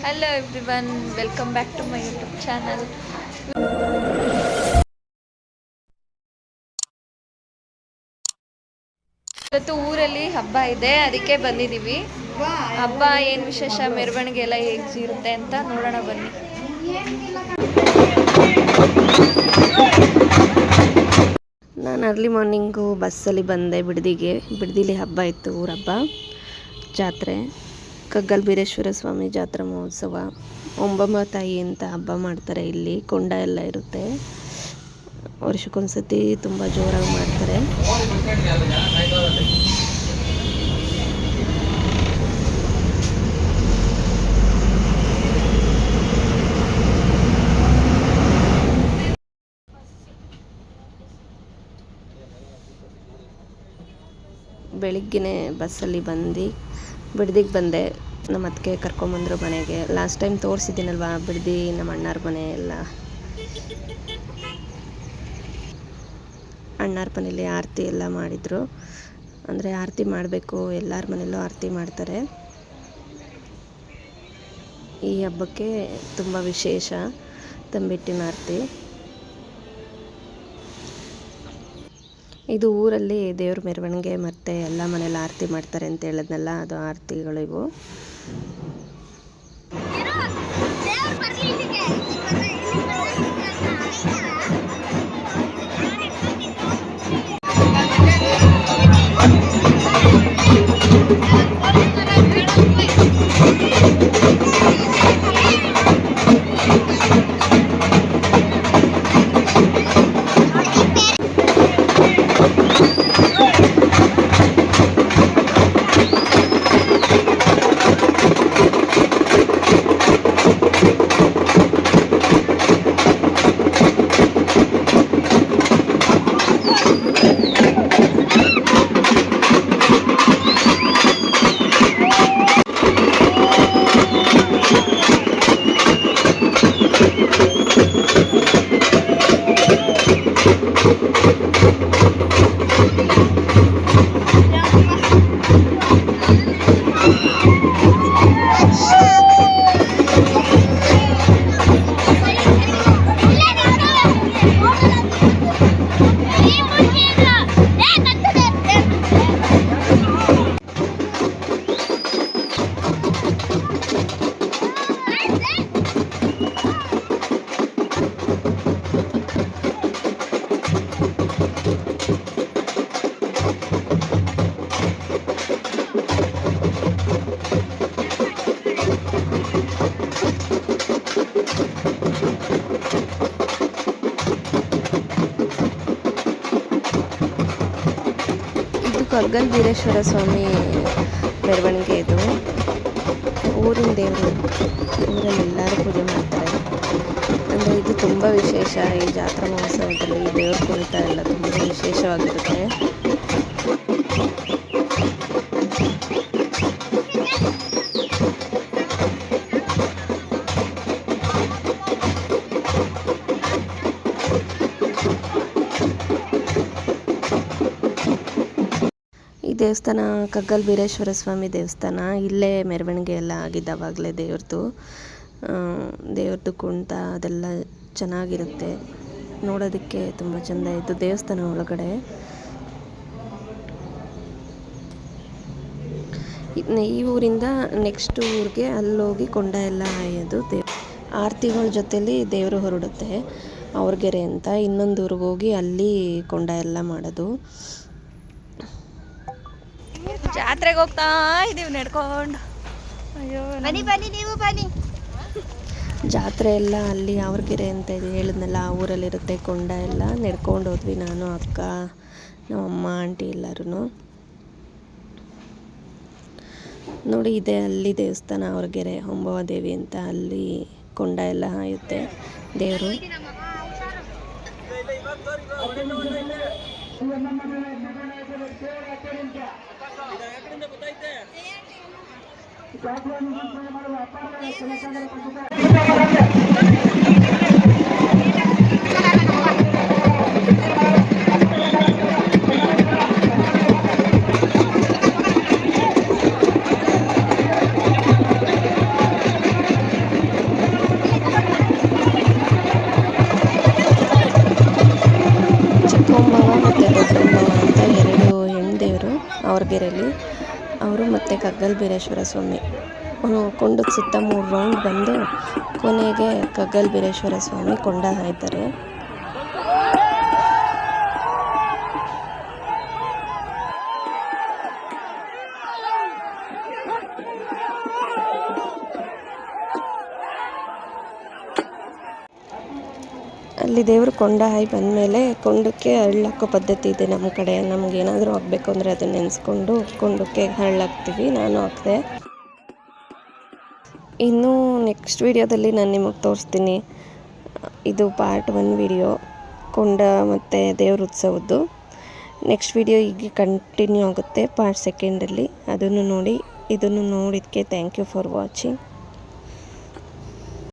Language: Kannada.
Hello everyone, welcome back to my YouTube channel. ಇವತ್ತು ಊರಲ್ಲಿ ಹಬ್ಬ ಇದೆ, ಅದಕ್ಕೆ ಬಂದಿದ್ದೀವಿ. ಹಬ್ಬ ಏನು ವಿಶೇಷ, ಮೆರವಣಿಗೆ ಎಲ್ಲ ಹೇಗಿರುತ್ತೆ ಅಂತ ನೋಡೋಣ ಬನ್ನಿ. ನಾನು ಅರ್ಲಿ ಮಾರ್ನಿಂಗು ಬಸ್ಸಲ್ಲಿ ಬಂದೆ ಬಿಡದಿಲಿ ಹಬ್ಬ ಇತ್ತು, ಊರಹಬ್ಬ ಜಾತ್ರೆ. ಕಗ್ಗಲ್ ಬೀರೇಶ್ವರ ಸ್ವಾಮಿ ಜಾತ್ರಾ ಮಹೋತ್ಸವ, ಒಂಬಮ್ಮ ತಾಯಿ ಅಂತ ಹಬ್ಬ ಮಾಡ್ತಾರೆ. ಇಲ್ಲಿ ಕೊಂಡ ಎಲ್ಲ ಇರುತ್ತೆ, ವರ್ಷಕ್ಕೊಂದ್ಸತಿ ತುಂಬ ಜೋರಾಗಿ ಮಾಡ್ತಾರೆ. ಬೆಳಿಗ್ಗೆ ಬಸ್ಸಲ್ಲಿ ಬಂದು ಬಿಡದಿಗೆ ಬಂದೆ. ನಮ್ಮ ಅತ್ತಿಗೆ ಕರ್ಕೊಂಬಂದರು ಮನೆಗೆ. ಲಾಸ್ಟ್ ಟೈಮ್ ತೋರಿಸಿದ್ದೀನಲ್ವ ಬಿಡದಿ, ನಮ್ಮ ಅಣ್ಣಾರ ಮನೆ ಎಲ್ಲ. ಅಣ್ಣಾರ ಮನೇಲಿ ಆರತಿ ಎಲ್ಲ ಮಾಡಿದರು. ಅಂದರೆ ಆರತಿ ಮಾಡಬೇಕು, ಎಲ್ಲರ ಮನೆಯಲ್ಲೂ ಆರತಿ ಮಾಡ್ತಾರೆ. ಈ ಹಬ್ಬಕ್ಕೆ ತುಂಬ ವಿಶೇಷ ತಂಬಿಟ್ಟಿನ ಆರತಿ. ಇದು ಊರಲ್ಲಿ ದೇವ್ರ ಮೆರವಣಿಗೆ ಮತ್ತು ಎಲ್ಲ ಮನೇಲಿ ಆರತಿ ಮಾಡ್ತಾರೆ ಅಂತ ಹೇಳಿದ್ನಲ್ಲ, ಅದು ಆರತಿಗಳಿವು. ಕಗ್ಗಲ್ ಬೀರೇಶ್ವರ ಸ್ವಾಮಿ ಮೆರವಣಿಗೆ ಇದು. ಊರಿನ ದೇವರು, ಊರಲ್ಲಿ ಎಲ್ಲರೂ ಪೂಜೆ ಮಾಡ್ತಾರೆ. ಅಂದರೆ ಇದು ತುಂಬ ವಿಶೇಷ. ಈ ಜಾತ್ರಾ ಮಹೋತ್ಸವದಲ್ಲಿ ದೇವ್ರ ಕುಣಿತ ಎಲ್ಲ ತುಂಬ ವಿಶೇಷವಾಗಿರುತ್ತೆ. ದೇವಸ್ಥಾನ ಕಗ್ಗಲ್ ಬೀರೇಶ್ವರ ಸ್ವಾಮಿ ದೇವಸ್ಥಾನ. ಇಲ್ಲೇ ಮೆರವಣಿಗೆ ಎಲ್ಲ ಆಗಿದ್ದಾವಾಗಲೇ ದೇವ್ರದ್ದು ಕುಣಿತ ಅದೆಲ್ಲ ಚೆನ್ನಾಗಿರುತ್ತೆ, ನೋಡೋದಕ್ಕೆ ತುಂಬ ಚೆಂದ ಇತ್ತು ದೇವಸ್ಥಾನ ಒಳಗಡೆ. ಈ ಊರಿಂದ ನೆಕ್ಸ್ಟ್ ಊರಿಗೆ ಅಲ್ಲೋಗಿ ಕೊಂಡ ಎಲ್ಲ ಹಾಯೋದು. ಆರತಿಗಳ ಜೊತೆಲಿ ದೇವರು ಹೊರಡುತ್ತೆ ಅವ್ರಗೆರೆ ಅಂತ. ಇನ್ನೊಂದು ಊರಿಗೆ ಹೋಗಿ ಅಲ್ಲಿ ಕೊಂಡ ಎಲ್ಲ ಮಾಡೋದು. ಜಾತ್ರೆಗೆ ಹೋಗ್ತಾ ಇದೀವಿ ನಡ್ಕೊಂಡು. ಅಯ್ಯೋ ಬನ್ನಿ ನೀವು ಬನ್ನಿ. ಜಾತ್ರೆ ಎಲ್ಲ ಅಲ್ಲಿ ಅವ್ರಗೆರೆ ಅಂತ ಹೇಳಿದ್ನಲ್ಲ, ಆ ಊರಲ್ಲಿರುತ್ತೆ ಕೊಂಡ ಎಲ್ಲ. ನಡ್ಕೊಂಡು ಹೋದ್ವಿ, ನಾನು, ಅಕ್ಕ, ನಮ್ಮಮ್ಮ, ಆಂಟಿ ಎಲ್ಲರೂ. ನೋಡಿ, ಇದೆ ಅಲ್ಲಿ ದೇವಸ್ಥಾನ ಅವ್ರಗೆರೆ ಹೊಂಬವ್ವ ದೇವಿ ಅಂತ. ಅಲ್ಲಿ ಕೊಂಡ ಎಲ್ಲ ಹಾಯುತ್ತೆ ದೇವರು. ಮೂಡಿಗೆರೆಯಲ್ಲಿ. ಅವರು ಮತ್ತು ಕಗ್ಗಲ್ ಬೀರೇಶ್ವರ ಸ್ವಾಮಿ ಕೊಂಡದ ಸುತ್ತ 3 ರೌಂಡ್ ಬಂದು ಕೊನೆಗೆ ಕಗ್ಗಲ್ ಬೀರೇಶ್ವರ ಸ್ವಾಮಿ ಕೊಂಡ ಹಾಯ್ತಾರೆ. ಅಲ್ಲಿ ದೇವರು ಕೊಂಡ ಹಾಯಿ ಬಂದಮೇಲೆ ಕೊಂಡಕ್ಕೆ ಹಳ್ಳಾಕೋ ಪದ್ಧತಿ ಇದೆ ನಮ್ಮ ಕಡೆ. ನಮಗೇನಾದರೂ ಆಗಬೇಕು ಅಂದರೆ ಅದನ್ನು ನೆನೆಸ್ಕೊಂಡು ಕೊಂಡಕ್ಕೆ ಹಳ್ಳಾಕ್ತೀವಿ. ನಾನು ಹಾಕಿದೆ. ಇನ್ನು ನೆಕ್ಸ್ಟ್ ವಿಡಿಯೋದಲ್ಲಿ ನಾನು ನಿಮಗೆ ತೋರಿಸ್ತೀನಿ. ಇದು ಪಾರ್ಟ್ 1 ವಿಡಿಯೋ, ಕೊಂಡ ಮತ್ತು ದೇವ್ರ ಉತ್ಸವದ್ದು. ನೆಕ್ಸ್ಟ್ ವಿಡಿಯೋ ಹೀಗೆ ಕಂಟಿನ್ಯೂ ಆಗುತ್ತೆ ಪಾರ್ಟ್ 2 ಅದನ್ನು ನೋಡಿ. ಇದನ್ನು ನೋಡಿದ್ದಕ್ಕೆ ಥ್ಯಾಂಕ್ ಯು ಫಾರ್ ವಾಚಿಂಗ್.